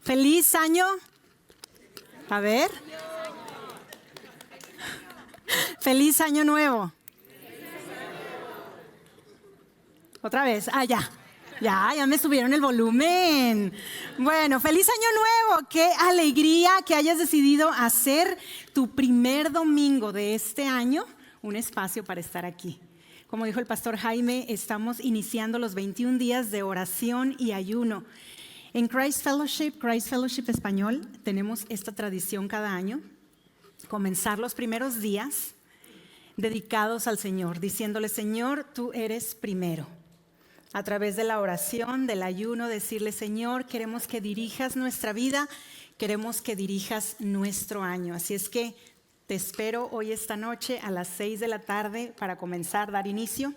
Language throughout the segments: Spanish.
¡Feliz año! A ver. ¡Feliz año nuevo! Otra vez. Ya. Ya me subieron el volumen. Bueno, feliz año nuevo. Qué alegría que hayas decidido hacer tu primer domingo de este año un espacio para estar aquí. Como dijo el pastor Jaime, estamos iniciando los 21 días de oración y ayuno. En Christ Fellowship Español, tenemos esta tradición cada año, comenzar los primeros días dedicados al Señor, diciéndole: Señor, tú eres primero. A través de la oración, del ayuno, decirle: Señor, queremos que dirijas nuestra vida, queremos que dirijas nuestro año. Así es que te espero hoy esta noche a las 6 de la tarde para comenzar, dar inicio.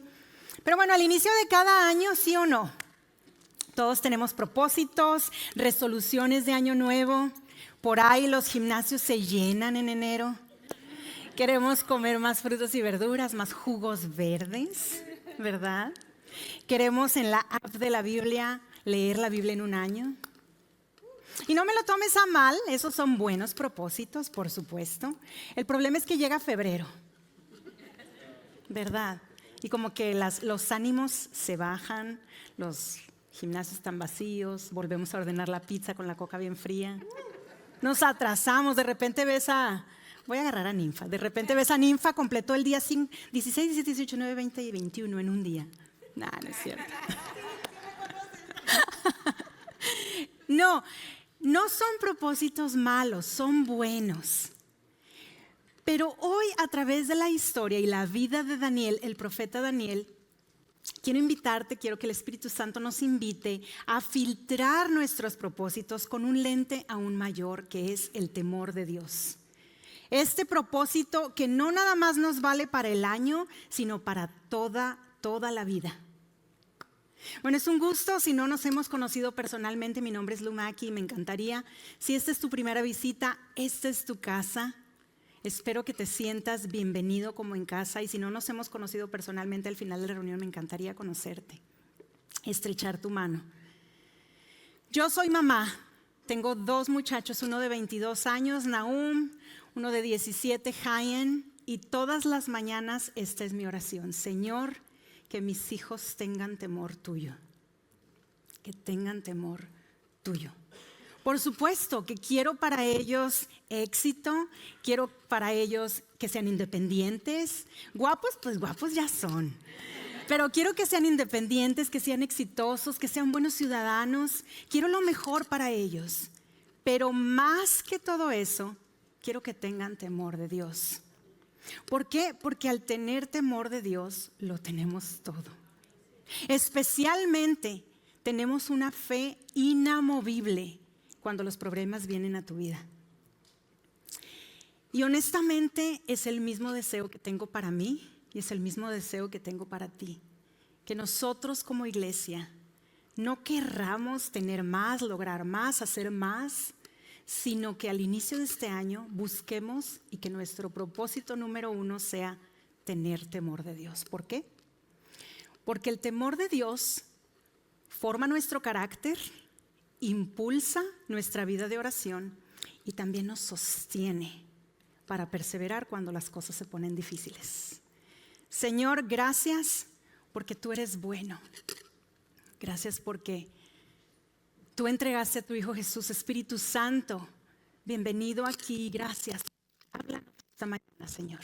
Pero bueno, al inicio de cada año, ¿sí o no? Todos tenemos propósitos, resoluciones de año nuevo. Por ahí los gimnasios se llenan en enero. Queremos comer más frutas y verduras, más jugos verdes, ¿verdad? Queremos en la app de la Biblia leer la Biblia en un año. Y no me lo tomes a mal, esos son buenos propósitos, por supuesto. El problema es que llega febrero, ¿verdad? Y como que los ánimos se bajan, los gimnasios están vacíos, volvemos a ordenar la pizza con la coca bien fría. Nos atrasamos, de repente ves voy a agarrar a Ninfa, de repente ves a Ninfa, completó el día 16, 17, 18, 19, 20 y 21 en un día. No es cierto. No son propósitos malos, son buenos. Pero hoy, a través de la historia y la vida de Daniel, el profeta Daniel, quiero que el Espíritu Santo nos invite a filtrar nuestros propósitos con un lente aún mayor, que es el temor de Dios. Este propósito que no nada más nos vale para el año, sino para toda la vida. Bueno, es un gusto. Si no nos hemos conocido personalmente, mi nombre es Lumaki y me encantaría. Si esta es tu primera visita, esta es tu casa. Espero que te sientas bienvenido como en casa, y si no nos hemos conocido personalmente, al final de la reunión me encantaría conocerte, estrechar tu mano. Yo soy mamá, tengo 2 muchachos, uno de 22 años, Nahum, uno de 17, Hayen, y todas las mañanas esta es mi oración: Señor, que mis hijos tengan temor tuyo, que tengan temor tuyo. Por supuesto que quiero para ellos éxito, quiero para ellos que sean independientes. Guapos, pues guapos ya son. Pero quiero que sean independientes, que sean exitosos, que sean buenos ciudadanos. Quiero lo mejor para ellos. Pero más que todo eso, quiero que tengan temor de Dios. ¿Por qué? Porque al tener temor de Dios, lo tenemos todo. Especialmente tenemos una fe inamovible cuando los problemas vienen a tu vida. Y honestamente es el mismo deseo que tengo para mí y es el mismo deseo que tengo para ti. Que nosotros como iglesia no querramos tener más, lograr más, hacer más, sino que al inicio de este año busquemos y que nuestro propósito número 1 sea tener temor de Dios. ¿Por qué? Porque el temor de Dios forma nuestro carácter, impulsa nuestra vida de oración y también nos sostiene para perseverar cuando las cosas se ponen difíciles. Señor, gracias porque tú eres bueno. Gracias porque tú entregaste a tu Hijo Jesús. Espíritu Santo, bienvenido aquí. Gracias. Habla esta mañana, Señor.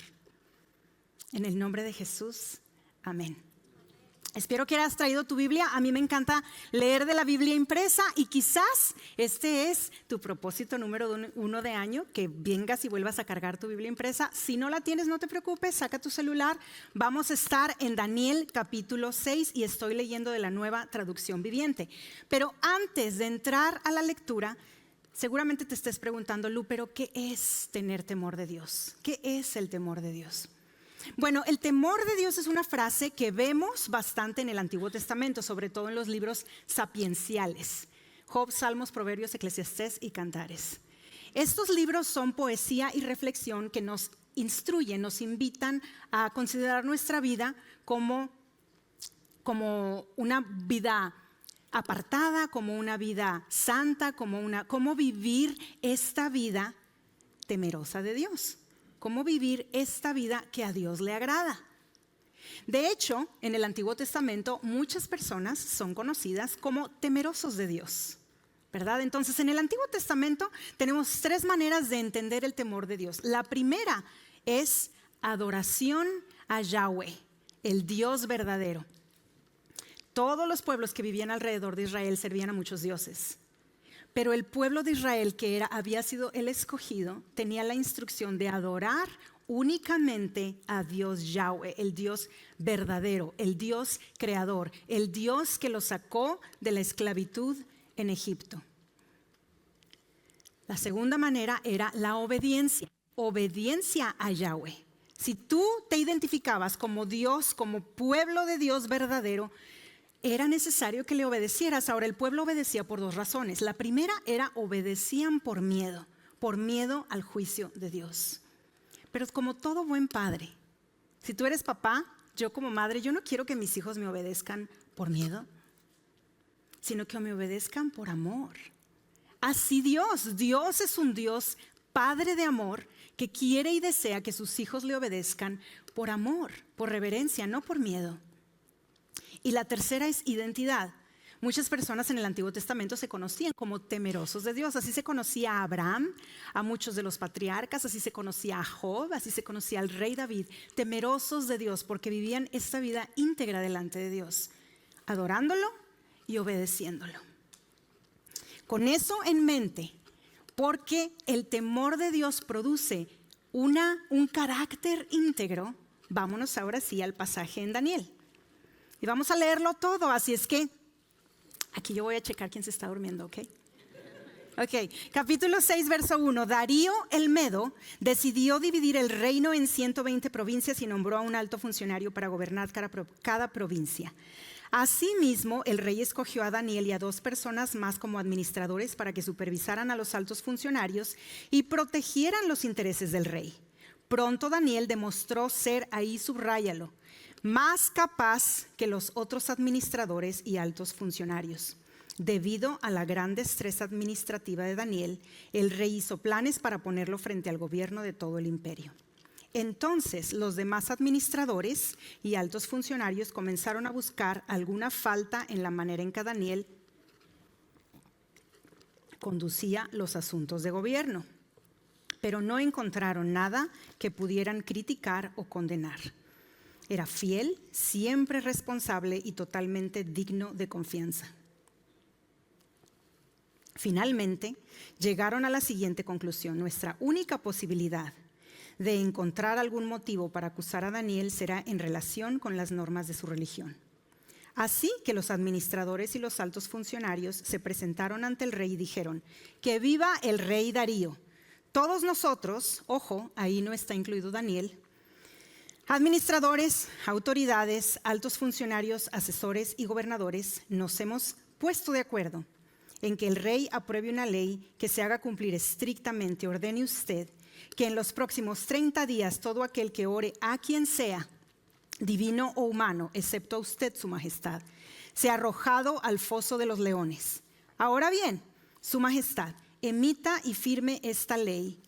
En el nombre de Jesús, amén. Espero que hayas traído tu Biblia. A mí me encanta leer de la Biblia impresa y quizás este es tu propósito número 1 de año, que vengas y vuelvas a cargar tu Biblia impresa. Si no la tienes, no te preocupes, saca tu celular. Vamos a estar en Daniel capítulo 6 y estoy leyendo de la Nueva Traducción Viviente. Pero antes de entrar a la lectura, seguramente te estés preguntando: Lu, ¿pero qué es tener temor de Dios? ¿Qué es el temor de Dios? Bueno, el temor de Dios es una frase que vemos bastante en el Antiguo Testamento, sobre todo en los libros sapienciales: Job, Salmos, Proverbios, Eclesiastés y Cantares. Estos libros son poesía y reflexión que nos instruyen, nos invitan a considerar nuestra vida como una vida apartada, como una vida santa, cómo vivir esta vida temerosa de Dios, cómo vivir esta vida que a Dios le agrada. De hecho, en el Antiguo Testamento muchas personas son conocidas como temerosos de Dios, ¿verdad? Entonces, en el Antiguo Testamento tenemos 3 maneras de entender el temor de Dios. La primera es adoración a Yahweh, el Dios verdadero. Todos los pueblos que vivían alrededor de Israel servían a muchos dioses. Pero el pueblo de Israel, que había sido el escogido, tenía la instrucción de adorar únicamente a Dios Yahweh, el Dios verdadero, el Dios creador, el Dios que los sacó de la esclavitud en Egipto. La segunda manera era la obediencia a Yahweh. Si tú te identificabas como Dios, como pueblo de Dios verdadero, era necesario que le obedecieras. Ahora, el pueblo obedecía por 2 razones. La primera era obedecían por miedo al juicio de Dios. Pero como todo buen padre, si tú eres papá, yo como madre, yo no quiero que mis hijos me obedezcan por miedo, sino que me obedezcan por amor. Así Dios es un Dios Padre de amor que quiere y desea que sus hijos le obedezcan por amor, por reverencia, no por miedo. Y la tercera es identidad. Muchas personas en el Antiguo Testamento se conocían como temerosos de Dios. Así se conocía a Abraham, a muchos de los patriarcas, así se conocía a Job, así se conocía al rey David. Temerosos de Dios porque vivían esta vida íntegra delante de Dios, adorándolo y obedeciéndolo. Con eso en mente, porque el temor de Dios produce un carácter íntegro, vámonos ahora sí al pasaje en Daniel. Y vamos a leerlo todo, así es que aquí yo voy a checar quién se está durmiendo, ¿ok? Ok, capítulo 6, verso 1. Darío el Medo decidió dividir el reino en 120 provincias y nombró a un alto funcionario para gobernar cada provincia. Asimismo, el rey escogió a Daniel y a 2 personas más como administradores para que supervisaran a los altos funcionarios y protegieran los intereses del rey. Pronto Daniel demostró ser, ahí subráyalo, más capaz que los otros administradores y altos funcionarios. Debido a la gran destreza administrativa de Daniel, el rey hizo planes para ponerlo frente al gobierno de todo el imperio. Entonces los demás administradores y altos funcionarios comenzaron a buscar alguna falta en la manera en que Daniel conducía los asuntos de gobierno, pero no encontraron nada que pudieran criticar o condenar. Era fiel, siempre responsable y totalmente digno de confianza. Finalmente, llegaron a la siguiente conclusión: nuestra única posibilidad de encontrar algún motivo para acusar a Daniel será en relación con las normas de su religión. Así que los administradores y los altos funcionarios se presentaron ante el rey y dijeron: ¡que viva el rey Darío! Todos nosotros, ojo, ahí no está incluido Daniel, administradores, autoridades, altos funcionarios, asesores y gobernadores, nos hemos puesto de acuerdo en que el rey apruebe una ley que se haga cumplir estrictamente. Ordene usted que en los próximos 30 días todo aquel que ore a quien sea, divino o humano, excepto a usted, su majestad, sea arrojado al foso de los leones. Ahora bien, su majestad, emita y firme esta ley,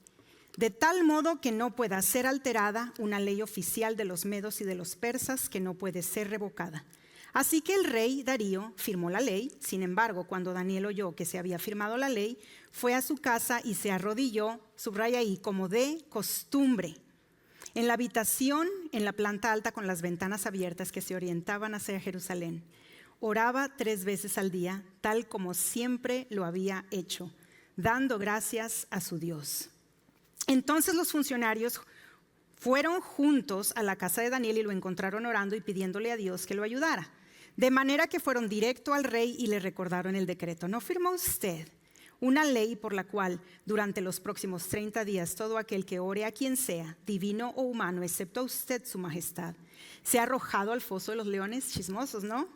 de tal modo que no pueda ser alterada, una ley oficial de los medos y de los persas que no puede ser revocada. Así que el rey Darío firmó la ley. Sin embargo, cuando Daniel oyó que se había firmado la ley, fue a su casa y se arrodilló, subraya ahí, como de costumbre, en la habitación en la planta alta con las ventanas abiertas que se orientaban hacia Jerusalén. Oraba 3 veces al día, tal como siempre lo había hecho, dando gracias a su Dios. Entonces los funcionarios fueron juntos a la casa de Daniel y lo encontraron orando y pidiéndole a Dios que lo ayudara. De manera que fueron directo al rey y le recordaron el decreto. ¿No firmó usted una ley por la cual durante los próximos 30 días todo aquel que ore a quien sea, divino o humano, excepto a usted, su majestad, sea arrojado al foso de los leones? Chismosos, ¿no?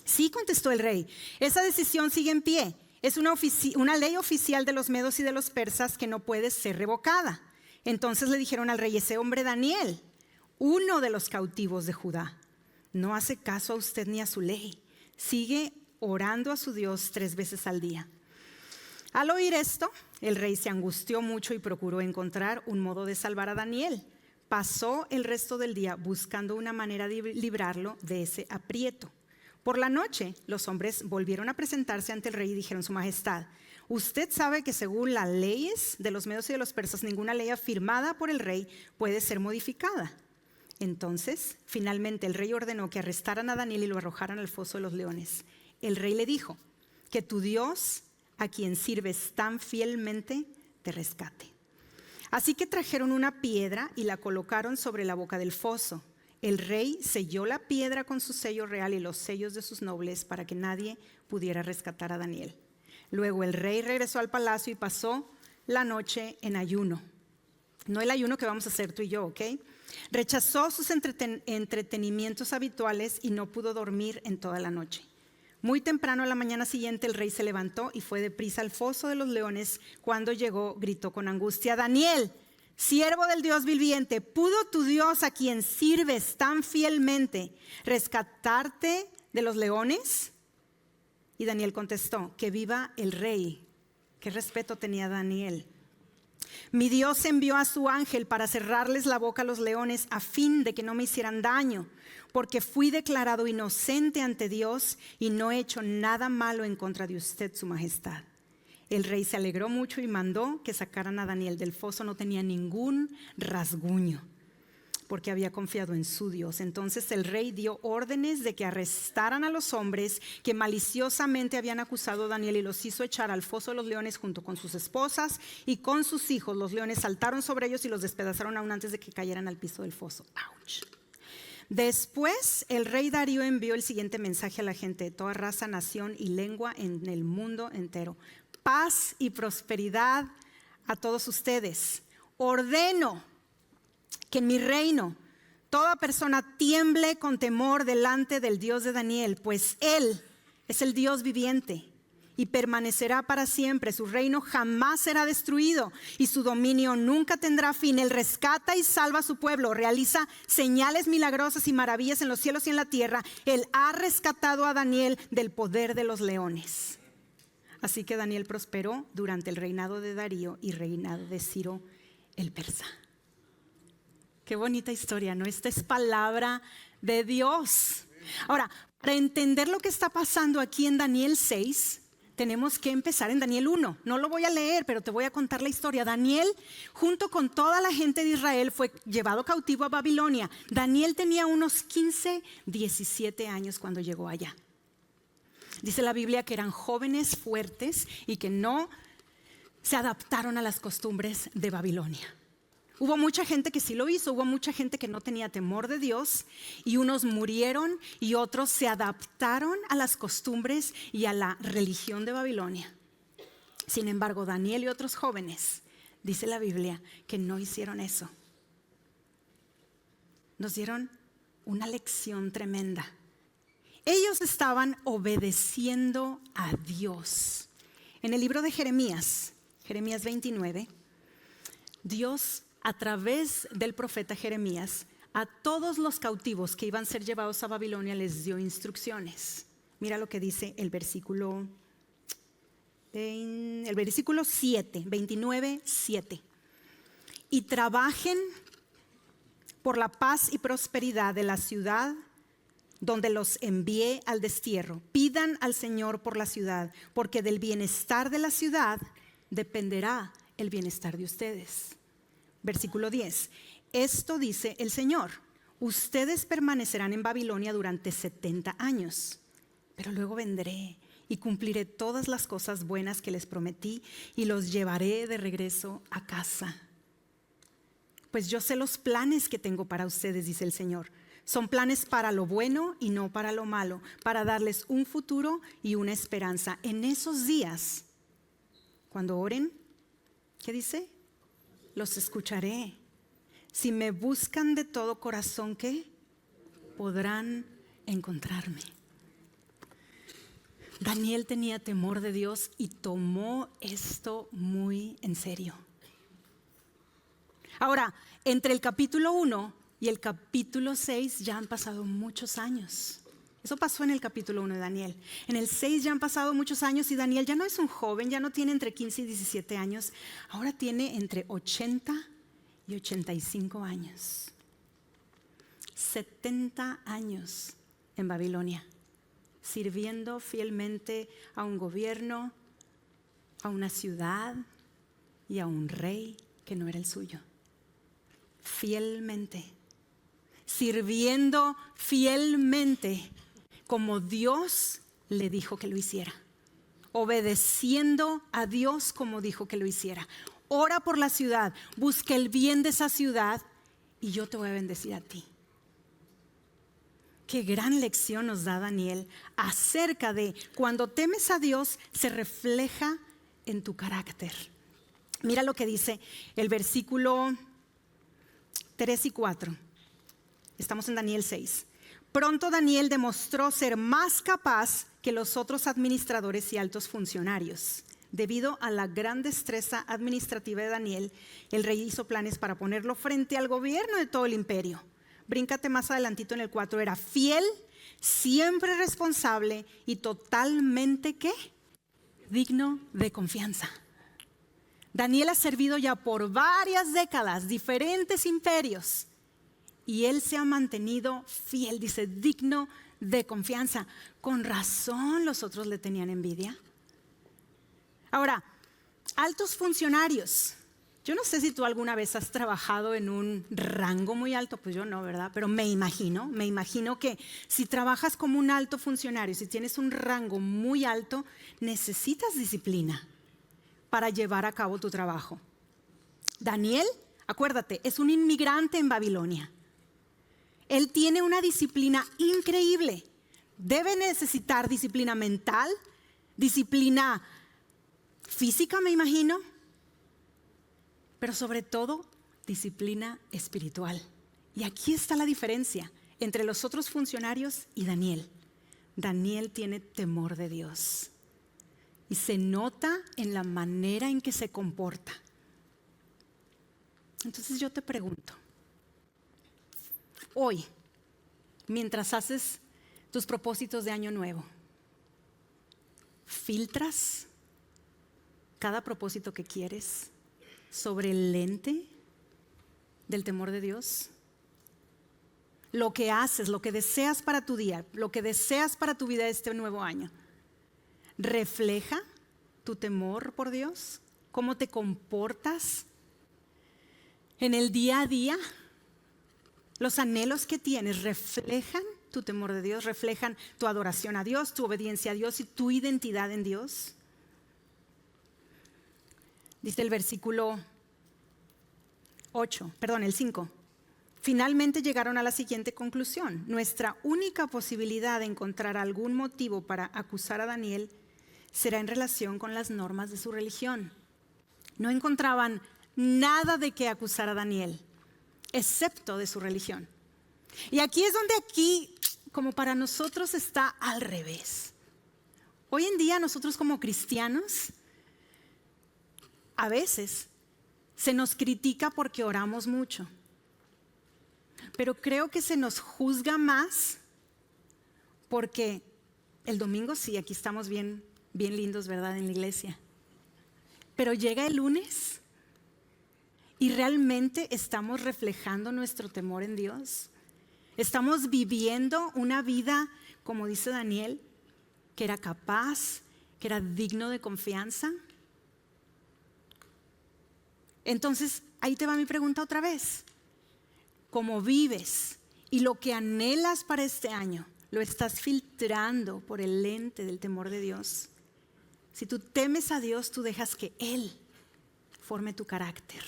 Sí, contestó el rey. Esa decisión sigue en pie. Es una ley oficial de los medos y de los persas que no puede ser revocada. Entonces le dijeron al rey: ese hombre Daniel, uno de los cautivos de Judá, no hace caso a usted ni a su ley. Sigue orando a su Dios 3 veces al día. Al oír esto, el rey se angustió mucho y procuró encontrar un modo de salvar a Daniel. Pasó el resto del día buscando una manera de librarlo de ese aprieto. Por la noche, los hombres volvieron a presentarse ante el rey y dijeron: Su Majestad, usted sabe que según las leyes de los medos y de los persas, ninguna ley afirmada por el rey puede ser modificada. Entonces, finalmente el rey ordenó que arrestaran a Daniel y lo arrojaran al foso de los leones. El rey le dijo: que tu Dios, a quien sirves tan fielmente, te rescate. Así que trajeron una piedra y la colocaron sobre la boca del foso. El rey selló la piedra con su sello real y los sellos de sus nobles para que nadie pudiera rescatar a Daniel. Luego el rey regresó al palacio y pasó la noche en ayuno. No el ayuno que vamos a hacer tú y yo, ¿ok? Rechazó sus entretenimientos habituales y no pudo dormir en toda la noche. Muy temprano a la mañana siguiente el rey se levantó y fue deprisa al foso de los leones. Cuando llegó, gritó con angustia: Daniel, siervo del Dios viviente, ¿pudo tu Dios, a quien sirves tan fielmente, rescatarte de los leones? Y Daniel contestó: que viva el rey. Qué respeto tenía Daniel. Mi Dios envió a su ángel para cerrarles la boca a los leones a fin de que no me hicieran daño, porque fui declarado inocente ante Dios y no he hecho nada malo en contra de usted, su majestad. El rey se alegró mucho y mandó que sacaran a Daniel del foso. No tenía ningún rasguño, porque había confiado en su Dios. Entonces el rey dio órdenes de que arrestaran a los hombres que maliciosamente habían acusado a Daniel y los hizo echar al foso de los leones junto con sus esposas y con sus hijos. Los leones saltaron sobre ellos y los despedazaron aún antes de que cayeran al piso del foso. ¡Auch! Después el rey Darío envió el siguiente mensaje a la gente de toda raza, nación y lengua en el mundo entero: paz y prosperidad a todos ustedes. Ordeno que en mi reino toda persona tiemble con temor delante del Dios de Daniel, pues Él es el Dios viviente y permanecerá para siempre. Su reino jamás será destruido y su dominio nunca tendrá fin. Él rescata y salva a su pueblo, realiza señales milagrosas y maravillas en los cielos y en la tierra. Él ha rescatado a Daniel del poder de los leones. Así que Daniel prosperó durante el reinado de Darío y reinado de Ciro el persa. Qué bonita historia, ¿no? Esta es palabra de Dios. Ahora, para entender lo que está pasando aquí en Daniel 6, tenemos que empezar en Daniel 1. No lo voy a leer, pero te voy a contar la historia. Daniel, junto con toda la gente de Israel, fue llevado cautivo a Babilonia. Daniel tenía unos 15, 17 años cuando llegó allá. Dice la Biblia que eran jóvenes fuertes y que no se adaptaron a las costumbres de Babilonia. Hubo mucha gente que sí lo hizo, hubo mucha gente que no tenía temor de Dios y unos murieron y otros se adaptaron a las costumbres y a la religión de Babilonia. Sin embargo, Daniel y otros jóvenes, dice la Biblia, que no hicieron eso. Nos dieron una lección tremenda. Ellos estaban obedeciendo a Dios. En el libro de Jeremías 29, Dios, a través del profeta Jeremías, a todos los cautivos que iban a ser llevados a Babilonia les dio instrucciones. Mira lo que dice el versículo 7, 29, 7. Y trabajen por la paz y prosperidad de la ciudad donde los envié al destierro. Pidan al Señor por la ciudad, porque del bienestar de la ciudad dependerá el bienestar de ustedes. Versículo 10. Esto dice el Señor: ustedes permanecerán en Babilonia durante 70 años, pero luego vendré y cumpliré todas las cosas buenas que les prometí y los llevaré de regreso a casa. Pues yo sé los planes que tengo para ustedes, dice el Señor. Son planes para lo bueno y no para lo malo, para darles un futuro y una esperanza. En esos días, cuando oren, ¿qué dice? Los escucharé. Si me buscan de todo corazón, ¿qué? Podrán encontrarme. Daniel tenía temor de Dios y tomó esto muy en serio. Ahora, entre el capítulo 1 y el capítulo 6 ya han pasado muchos años. Eso pasó en el capítulo 1 de Daniel. En el 6 ya han pasado muchos años y Daniel ya no es un joven, ya no tiene entre 15 y 17 años. Ahora tiene entre 80 y 85 años. 70 años en Babilonia, sirviendo fielmente a un gobierno, a una ciudad y a un rey que no era el suyo. Fielmente, sirviendo fielmente como Dios le dijo que lo hiciera, obedeciendo a Dios como dijo que lo hiciera. Ora por la ciudad, busca el bien de esa ciudad y yo te voy a bendecir a ti. Qué gran lección nos da Daniel acerca de cuando temes a Dios se refleja en tu carácter. Mira lo que dice el versículo 3 y 4. Estamos en Daniel 6. Pronto Daniel demostró ser más capaz que los otros administradores y altos funcionarios. Debido a la gran destreza administrativa de Daniel, el rey hizo planes para ponerlo frente al gobierno de todo el imperio. Bríncate más adelantito en el 4. Era fiel, siempre responsable y totalmente ¿qué? Digno de confianza. Daniel ha servido ya por varias décadas diferentes imperios y él se ha mantenido fiel, dice, digno de confianza. Con razón los otros le tenían envidia. Ahora, altos funcionarios. Yo no sé si tú alguna vez has trabajado en un rango muy alto, pues yo no, ¿verdad? Pero me imagino que si trabajas como un alto funcionario, si tienes un rango muy alto, necesitas disciplina para llevar a cabo tu trabajo. Daniel, acuérdate, es un inmigrante en Babilonia. Él tiene una disciplina increíble. Debe necesitar disciplina mental, disciplina física, me imagino, pero sobre todo disciplina espiritual. Y aquí está la diferencia entre los otros funcionarios y Daniel. Daniel tiene temor de Dios y se nota en la manera en que se comporta. Entonces yo te pregunto, hoy, mientras haces tus propósitos de año nuevo, ¿filtras cada propósito que quieres sobre el lente del temor de Dios? Lo que haces, lo que deseas para tu día, lo que deseas para tu vida este nuevo año, ¿refleja tu temor por Dios? ¿Cómo te comportas en el día a día? ¿Los anhelos que tienes reflejan tu temor de Dios? ¿Reflejan tu adoración a Dios, tu obediencia a Dios y tu identidad en Dios? Dice el versículo 5. Finalmente llegaron a la siguiente conclusión. Nuestra única posibilidad de encontrar algún motivo para acusar a Daniel será en relación con las normas de su religión. No encontraban nada de qué acusar a Daniel, excepto de su religión. Y aquí es donde como para nosotros está al revés. Hoy en día nosotros como cristianos, a veces se nos critica porque oramos mucho, pero creo que se nos juzga más porque el domingo sí, aquí estamos bien lindos, ¿verdad? En la iglesia. Pero llega el lunes y realmente estamos reflejando nuestro temor en Dios. Estamos viviendo una vida, como dice Daniel, que era capaz, que era digno de confianza. Entonces, ahí te va mi pregunta otra vez. ¿Cómo vives y lo que anhelas para este año lo estás filtrando por el lente del temor de Dios? Si tú temes a Dios, tú dejas que Él forme tu carácter.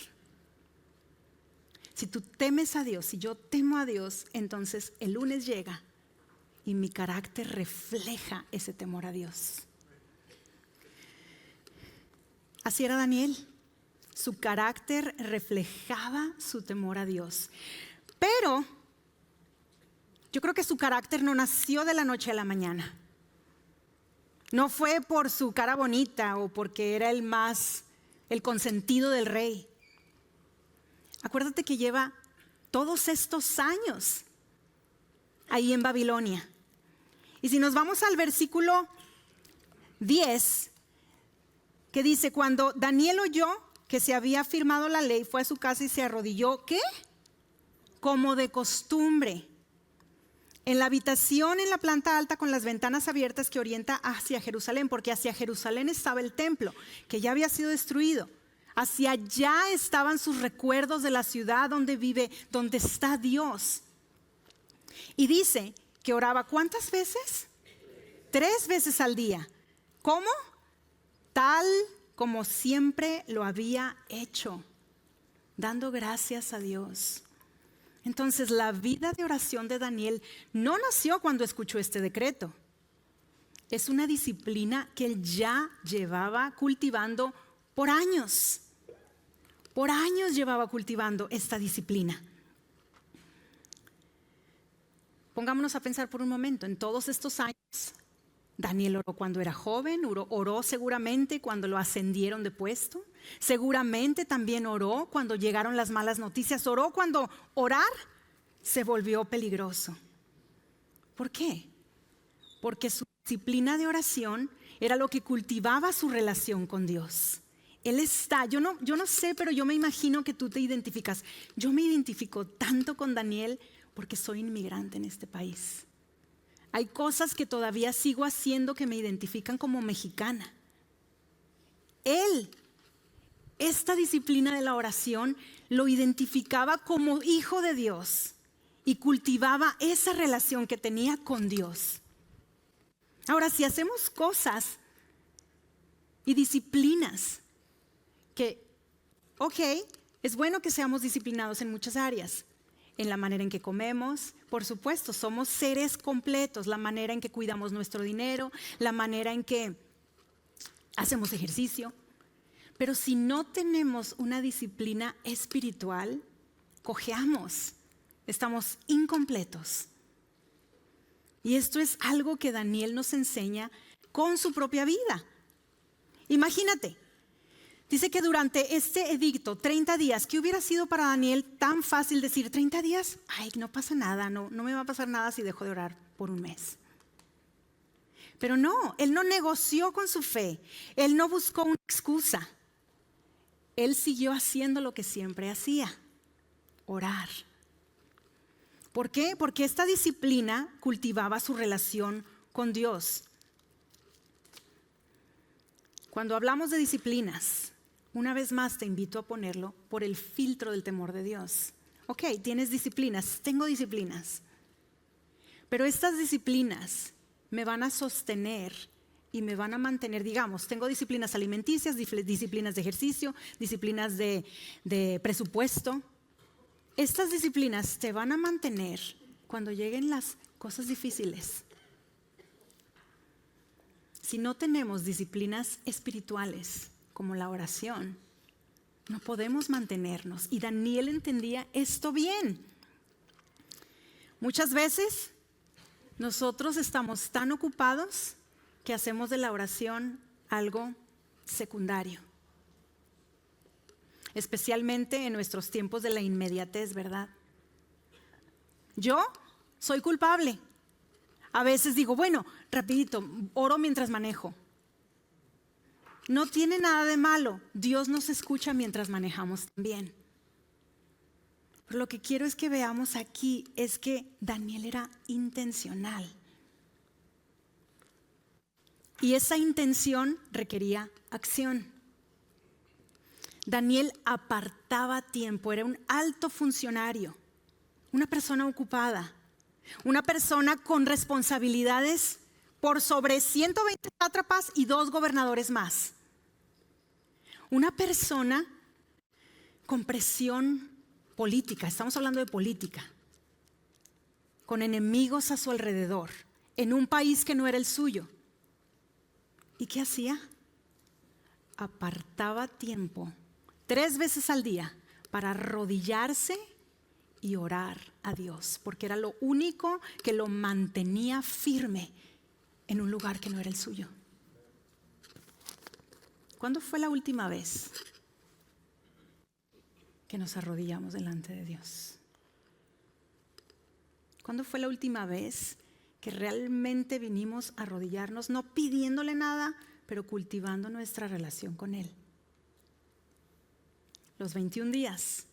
Si tú temes a Dios, si yo temo a Dios, entonces el lunes llega y mi carácter refleja ese temor a Dios. Así era Daniel. Su carácter reflejaba su temor a Dios. Pero yo creo que su carácter no nació de la noche a la mañana. No fue por su cara bonita o porque era el consentido del rey. Acuérdate que lleva todos estos años ahí en Babilonia. Y si nos vamos al versículo 10, que dice, cuando Daniel oyó que se había firmado la ley, fue a su casa y se arrodilló, ¿qué? Como de costumbre, en la habitación en la planta alta con las ventanas abiertas que orienta hacia Jerusalén, porque hacia Jerusalén estaba el templo, que ya había sido destruido. Hacia allá estaban sus recuerdos de la ciudad donde vive, donde está Dios. Y dice que oraba ¿cuántas veces? 3 veces al día. ¿Cómo? Tal como siempre lo había hecho, dando gracias a Dios. Entonces la vida de oración de Daniel no nació cuando escuchó este decreto. Es una disciplina que él ya llevaba cultivando por años. Por años llevaba cultivando esta disciplina. Pongámonos a pensar por un momento, en todos estos años, Daniel oró cuando era joven, oró seguramente cuando lo ascendieron de puesto, seguramente también oró cuando llegaron las malas noticias, oró cuando orar se volvió peligroso. ¿Por qué? Porque su disciplina de oración era lo que cultivaba su relación con Dios. Él está, yo no sé, pero yo me imagino que tú te identificas. Yo me identifico tanto con Daniel porque soy inmigrante en este país. Hay cosas que todavía sigo haciendo que me identifican como mexicana. Él, esta disciplina de la oración, lo identificaba como hijo de Dios y cultivaba esa relación que tenía con Dios. Ahora, si hacemos cosas y disciplinas que, es bueno que seamos disciplinados en muchas áreas. En la manera en que comemos, por supuesto, somos seres completos, la manera en que cuidamos nuestro dinero, la manera en que hacemos ejercicio. Pero si no tenemos una disciplina espiritual, cojeamos, estamos incompletos. Y esto es algo que Daniel nos enseña con su propia vida. Imagínate. Dice que durante este edicto, 30 días, ¿qué hubiera sido para Daniel tan fácil decir 30 días? Ay, no pasa nada, no me va a pasar nada si dejo de orar por un mes. Pero no, él no negoció con su fe, él no buscó una excusa. Él siguió haciendo lo que siempre hacía, orar. ¿Por qué? Porque esta disciplina cultivaba su relación con Dios. Cuando hablamos de disciplinas, una vez más te invito a ponerlo por el filtro del temor de Dios. Ok, tienes disciplinas, tengo disciplinas. Pero estas disciplinas me van a sostener y me van a mantener, digamos, tengo disciplinas alimenticias, disciplinas de ejercicio, disciplinas de presupuesto. Estas disciplinas te van a mantener cuando lleguen las cosas difíciles. Si no tenemos disciplinas espirituales como la oración, no podemos mantenernos. Y Daniel entendía esto bien. Muchas veces nosotros estamos tan ocupados que hacemos de la oración algo secundario. Especialmente en nuestros tiempos de la inmediatez, ¿verdad? Yo soy culpable. A veces digo, bueno, rapidito, oro mientras manejo. No tiene nada de malo. Dios nos escucha mientras manejamos también. Pero lo que quiero es que veamos aquí es que Daniel era intencional. Y esa intención requería acción. Daniel apartaba tiempo, era un alto funcionario, una persona ocupada, una persona con responsabilidades por sobre 120 sátrapas y 2 gobernadores más. Una persona con presión política, estamos hablando de política, con enemigos a su alrededor, en un país que no era el suyo. ¿Y qué hacía? Apartaba tiempo 3 veces al día para arrodillarse y orar a Dios, porque era lo único que lo mantenía firme en un lugar que no era el suyo. ¿Cuándo fue la última vez que nos arrodillamos delante de Dios? ¿Cuándo fue la última vez que realmente vinimos a arrodillarnos, no pidiéndole nada, pero cultivando nuestra relación con Él. Los 21 días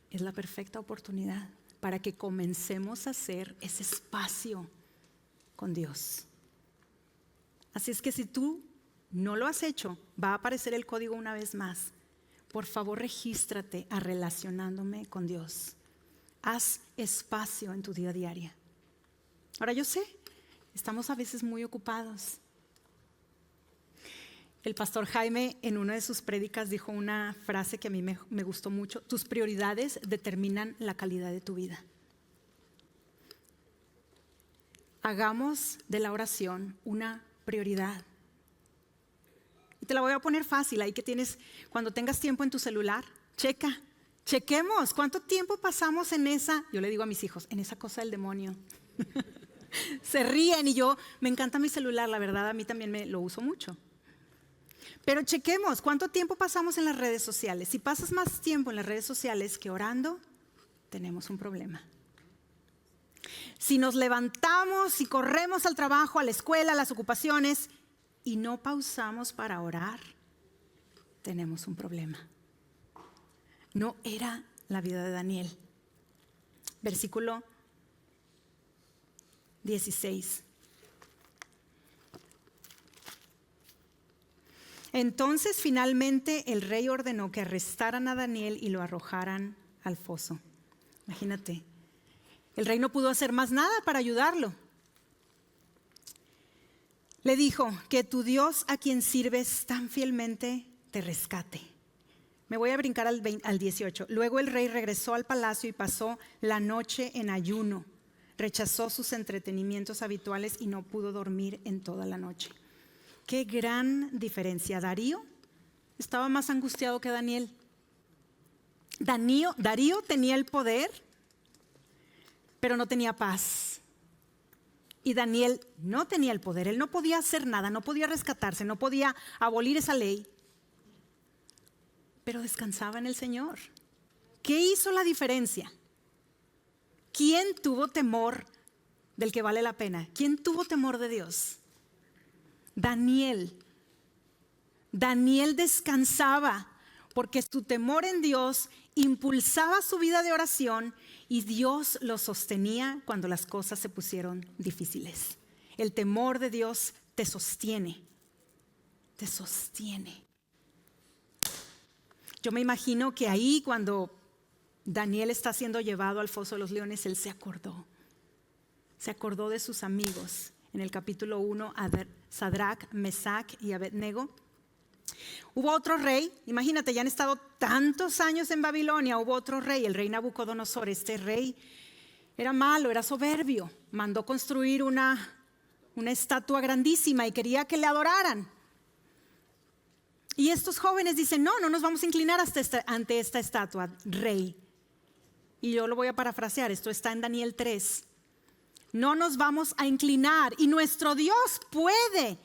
es la perfecta oportunidad para que comencemos a hacer ese espacio con Dios. Así es que si tú no lo has hecho, va a aparecer el código una vez más. Por favor, regístrate a Relacionándome con Dios. Haz espacio en tu vida diaria. Ahora yo sé, estamos a veces muy ocupados. El pastor Jaime en una de sus prédicas dijo una frase que a mí me gustó mucho: tus prioridades determinan la calidad de tu vida. Hagamos de la oración una prioridad. Y te la voy a poner fácil, ahí que tienes, cuando tengas tiempo en tu celular, chequemos cuánto tiempo pasamos en esa, yo le digo a mis hijos, en esa cosa del demonio. Se ríen y me encanta mi celular, la verdad a mí también lo uso mucho. Pero chequemos cuánto tiempo pasamos en las redes sociales. Si pasas más tiempo en las redes sociales que orando, tenemos un problema. Si nos levantamos y corremos al trabajo, a la escuela, a las ocupaciones y no pausamos para orar, tenemos un problema. No era la vida de Daniel. Versículo 16. Entonces finalmente el rey ordenó que arrestaran a Daniel y lo arrojaran al foso. Imagínate, el rey no pudo hacer más nada para ayudarlo. Le dijo: que tu Dios a quien sirves tan fielmente te rescate. Me voy a brincar al 18. Luego el rey regresó al palacio y pasó la noche en ayuno. Rechazó sus entretenimientos habituales y no pudo dormir en toda la noche. Qué gran diferencia. Darío estaba más angustiado que Daniel. Darío tenía el poder, pero no tenía paz. Y Daniel no tenía el poder, él no podía hacer nada, no podía rescatarse, no podía abolir esa ley, pero descansaba en el Señor. ¿Qué hizo la diferencia? ¿Quién tuvo temor del que vale la pena? ¿Quién tuvo temor de Dios? Daniel descansaba porque su temor en Dios impulsaba su vida de oración y Dios lo sostenía cuando las cosas se pusieron difíciles. El temor de Dios te sostiene, te sostiene. Yo me imagino que ahí cuando Daniel está siendo llevado al foso de los leones, él se acordó de sus amigos. En el capítulo 1, Sadrach, Mesach y Abednego. Hubo otro rey, imagínate, ya han estado tantos años en Babilonia, hubo otro rey, el rey Nabucodonosor. Este rey era malo, era soberbio, mandó construir una estatua grandísima y quería que le adoraran. Y estos jóvenes dicen: no nos vamos a inclinar ante esta estatua, rey. Y yo lo voy a parafrasear, esto está en Daniel 3. No nos vamos a inclinar y nuestro Dios puede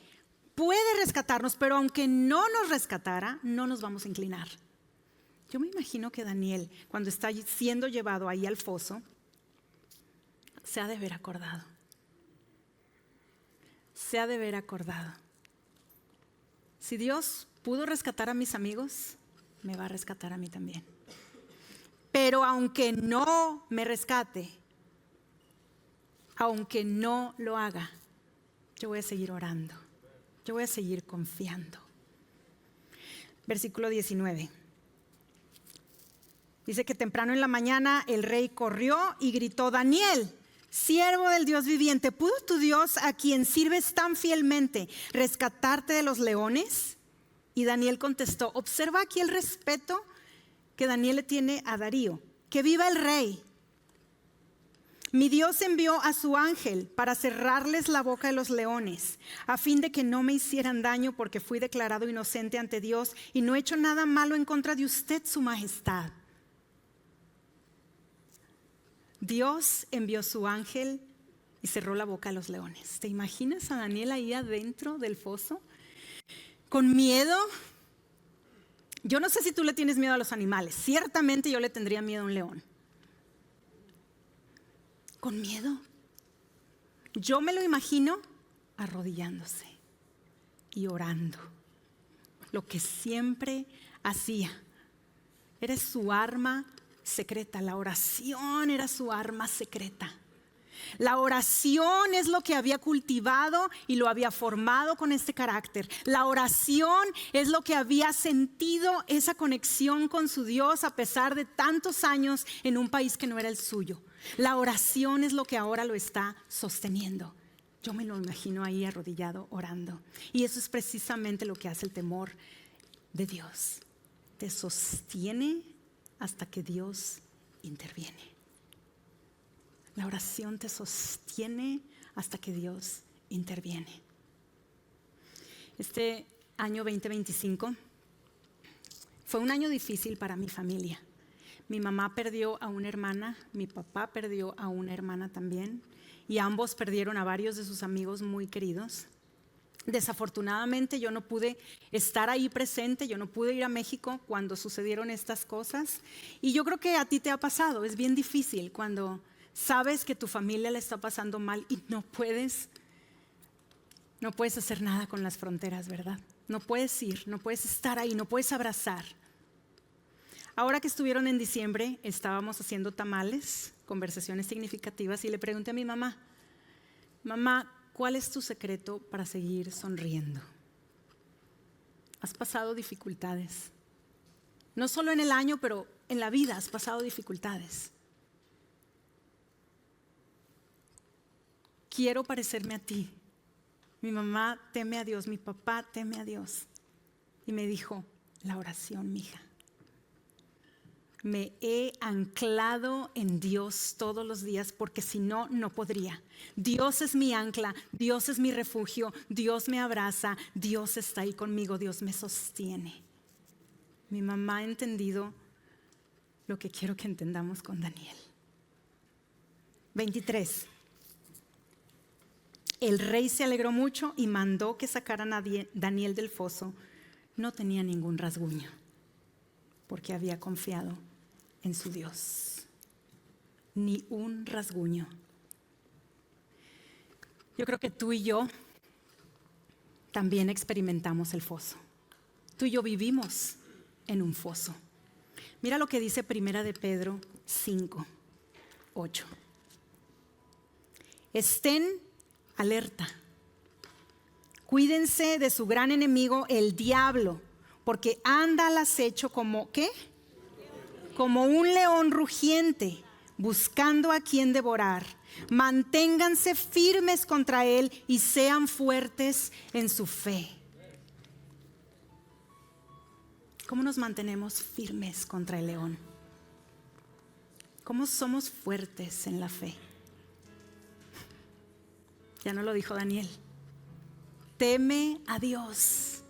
rescatarnos, pero aunque no nos rescatara, no nos vamos a inclinar. Yo me imagino que Daniel, cuando está siendo llevado ahí al foso, se ha de haber acordado. Si Dios pudo rescatar a mis amigos, me va a rescatar a mí también. Pero aunque no me rescate, aunque no lo haga, yo voy a seguir orando. Yo voy a seguir confiando. Versículo 19. Dice que temprano en la mañana el rey corrió y gritó: Daniel, siervo del Dios viviente, ¿pudo tu Dios a quien sirves tan fielmente rescatarte de los leones? Y Daniel contestó. Observa aquí el respeto que Daniel le tiene a Darío. Que viva el rey. Mi Dios envió a su ángel para cerrarles la boca de los leones, a fin de que no me hicieran daño, porque fui declarado inocente ante Dios y no he hecho nada malo en contra de usted, su majestad. Dios envió su ángel y cerró la boca de los leones. ¿Te imaginas a Daniel ahí adentro del foso? Con miedo. Yo no sé si tú le tienes miedo a los animales. Ciertamente yo le tendría miedo a un león. Con miedo. yo me lo imagino arrodillándose y orando, lo que siempre hacía. Era su arma secreta, la oración era su arma secreta. La oración es lo que había cultivado y lo había formado con este carácter. La oración es lo que había sentido esa conexión con su Dios a pesar de tantos años en un país que no era el suyo. La oración es lo que ahora lo está sosteniendo. Yo me lo imagino ahí arrodillado orando. Y eso es precisamente lo que hace el temor de Dios. Te sostiene hasta que Dios interviene. La oración te sostiene hasta que Dios interviene. Este año 2025 fue un año difícil para mi familia. Mi mamá perdió a una hermana, mi papá perdió a una hermana también, y ambos perdieron a varios de sus amigos muy queridos. Desafortunadamente yo no pude estar ahí presente, yo no pude ir a México cuando sucedieron estas cosas. Y yo creo que a ti te ha pasado, es bien difícil cuando sabes que tu familia le está pasando mal y no puedes hacer nada con las fronteras, ¿verdad? No puedes ir, no puedes estar ahí, no puedes abrazar. Ahora que estuvieron en diciembre, estábamos haciendo tamales, conversaciones significativas, y le pregunté a mi mamá, mamá, ¿cuál es tu secreto para seguir sonriendo? Has pasado dificultades. No solo en el año, pero en la vida has pasado dificultades. Quiero parecerme a ti. Mi mamá teme a Dios, mi papá teme a Dios. Y me dijo, la oración, mija. Me he anclado en Dios todos los días porque si no, no podría. Dios es mi ancla, Dios es mi refugio, Dios me abraza, Dios está ahí conmigo, Dios me sostiene. Mi mamá ha entendido lo que quiero que entendamos con Daniel. 23. El rey se alegró mucho y mandó que sacaran a Daniel del foso. No tenía ningún rasguño, porque había confiado en su Dios. Ni un rasguño. Yo creo que tú y yo también experimentamos el foso. Tú y yo vivimos en un foso. Mira lo que dice Primera de Pedro 5:8. Estén alerta. Cuídense de su gran enemigo, el diablo, porque anda al acecho como, ¿qué? Como un león rugiente, buscando a quien devorar. Manténganse firmes contra él y sean fuertes en su fe. ¿Cómo nos mantenemos firmes contra el león? ¿Cómo somos fuertes en la fe? Ya no lo dijo Daniel. Teme a Dios.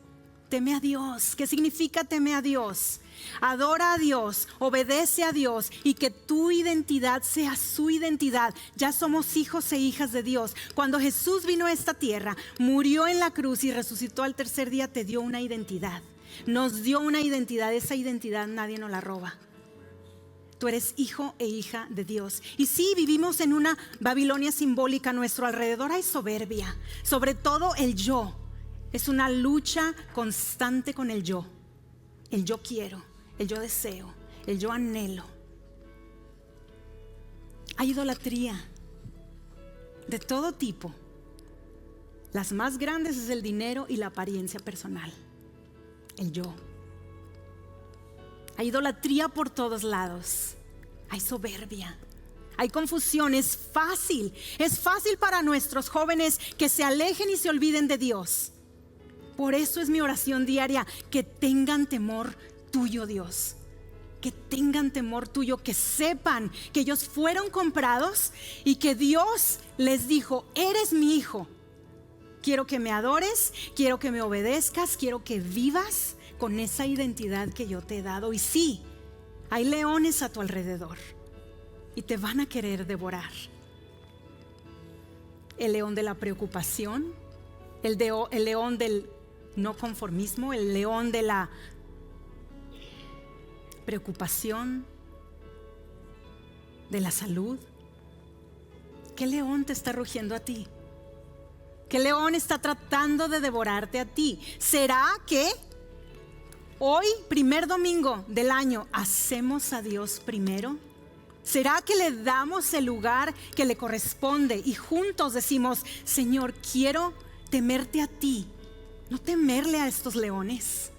Teme a Dios. ¿Qué significa teme a Dios? Adora a Dios, obedece a Dios y que tu identidad sea su identidad. Ya somos hijos e hijas de Dios. Cuando Jesús vino a esta tierra, murió en la cruz y resucitó al tercer día, te dio una identidad. Nos dio una identidad. Esa identidad nadie nos la roba. Tú eres hijo e hija de Dios. Y sí, vivimos en una Babilonia simbólica. A nuestro alrededor hay soberbia, sobre todo el yo. Es una lucha constante con el yo. El yo quiero, el yo deseo, el yo anhelo. Hay idolatría de todo tipo. Las más grandes es el dinero y la apariencia personal. El yo. Hay idolatría por todos lados. Hay soberbia. Hay confusión. Es fácil para nuestros jóvenes que se alejen y se olviden de Dios. Por eso es mi oración diaria, que tengan temor tuyo, Dios. Que tengan temor tuyo, que sepan que ellos fueron comprados y que Dios les dijo, eres mi hijo. Quiero que me adores, quiero que me obedezcas, quiero que vivas con esa identidad que yo te he dado. Y sí, hay leones a tu alrededor y te van a querer devorar. El león de la preocupación, el león del no conformismo, el león de la preocupación, de la salud, ¿Qué león te está rugiendo a ti? ¿Qué león está tratando de devorarte a ti? ¿Será que hoy, primer domingo del año, hacemos a Dios primero? ¿Será que le damos el lugar que le corresponde y juntos decimos, Señor, quiero temerte a ti, no temerle a estos leones?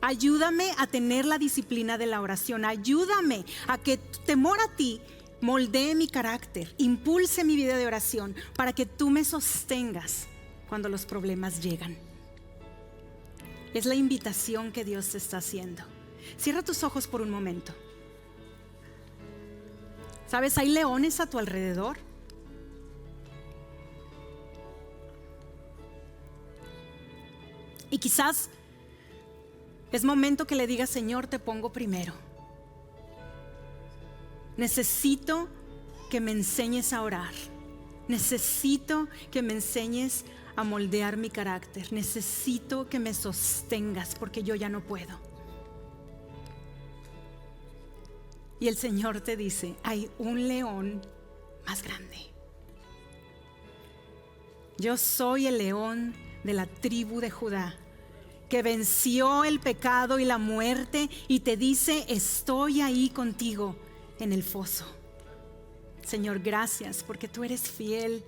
Ayúdame a tener la disciplina de la oración. Ayúdame a que tu temor a ti moldee mi carácter, impulse mi vida de oración para que tú me sostengas cuando los problemas llegan. Es la invitación que Dios te está haciendo. Cierra tus ojos por un momento. ¿Sabes? Hay leones a tu alrededor. Y quizás es momento que le digas, Señor, te pongo primero. Necesito que me enseñes a orar. Necesito que me enseñes a moldear mi carácter. Necesito que me sostengas porque yo ya no puedo. Y el Señor te dice, hay un león más grande. Yo soy el león de la tribu de Judá, que venció el pecado y la muerte y te dice, estoy ahí contigo en el foso. Señor, gracias porque tú eres fiel,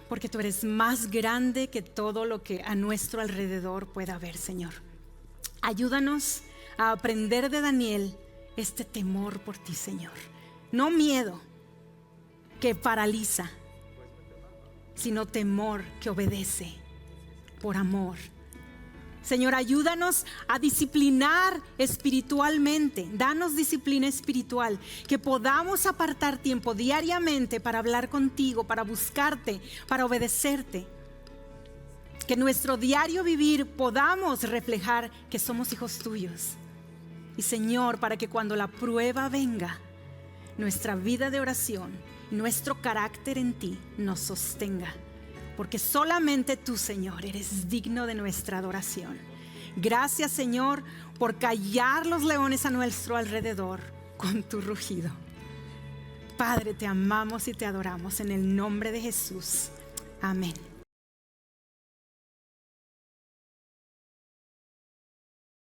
porque tú eres más grande que todo lo que a nuestro alrededor pueda haber, Señor. Ayúdanos a aprender de Daniel este temor por ti, Señor. No miedo que paraliza, sino temor que obedece por amor. Señor, ayúdanos a disciplinar espiritualmente. Danos disciplina espiritual, que podamos apartar tiempo diariamente para hablar contigo, para buscarte, para obedecerte. Que en nuestro diario vivir podamos reflejar que somos hijos tuyos. Y Señor, para que cuando la prueba venga, nuestra vida de oración, nuestro carácter en ti nos sostenga. Porque solamente tú, Señor, eres digno de nuestra adoración. Gracias, Señor, por callar los leones a nuestro alrededor con tu rugido. Padre, te amamos y te adoramos en el nombre de Jesús. Amén.